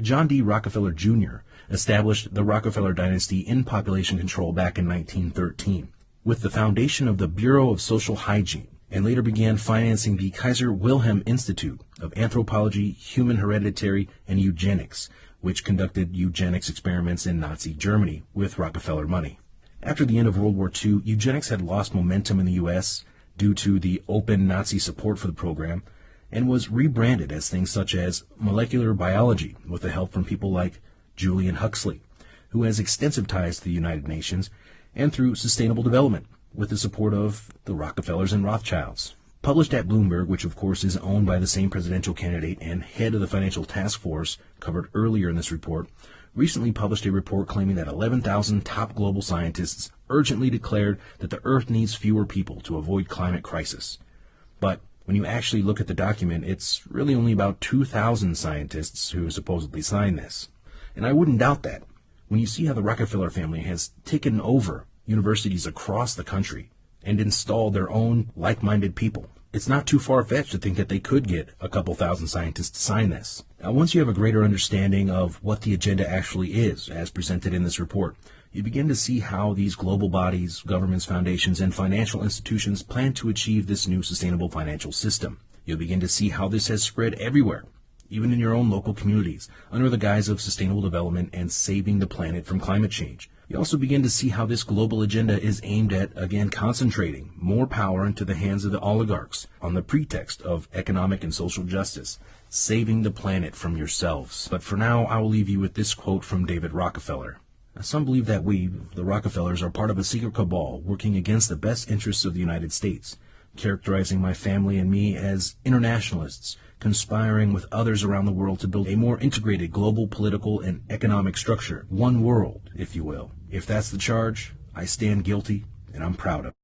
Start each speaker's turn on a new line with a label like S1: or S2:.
S1: John D. Rockefeller Jr. established the Rockefeller dynasty in population control back in 1913 with the foundation of the Bureau of Social Hygiene, and later began financing the Kaiser Wilhelm Institute of Anthropology, Human Hereditary, and Eugenics, which conducted eugenics experiments in Nazi Germany with Rockefeller money. After the end of World War II, eugenics had lost momentum in the U.S. due to the open Nazi support for the program, and was rebranded as things such as molecular biology with the help from people like Julian Huxley, who has extensive ties to the United Nations, and through sustainable development with the support of the Rockefellers and Rothschilds. Published at Bloomberg, which of course is owned by the same presidential candidate and head of the financial task force covered earlier in this report, recently published a report claiming that 11,000 top global scientists urgently declared that the Earth needs fewer people to avoid climate crisis. But when you actually look at the document, it's really only about 2,000 scientists who supposedly signed this. And I wouldn't doubt that. When you see how the Rockefeller family has taken over universities across the country and installed their own like-minded people, it's not too far-fetched to think that they could get a couple thousand scientists to sign this. Now, once you have a greater understanding of what the agenda actually is, as presented in this report, you begin to see how these global bodies, governments, foundations, and financial institutions plan to achieve this new sustainable financial system. You'll begin to see how this has spread everywhere, even in your own local communities, under the guise of sustainable development and saving the planet from climate change. You also begin to see how this global agenda is aimed at, again, concentrating more power into the hands of the oligarchs on the pretext of economic and social justice, saving the planet from yourselves. But for now, I will leave you with this quote from David Rockefeller. Some believe that we, the Rockefellers, are part of a secret cabal working against the best interests of the United States, characterizing my family and me as internationalists, conspiring with others around the world to build a more integrated global political and economic structure, one world, if you will. If that's the charge, I stand guilty, and I'm proud of it.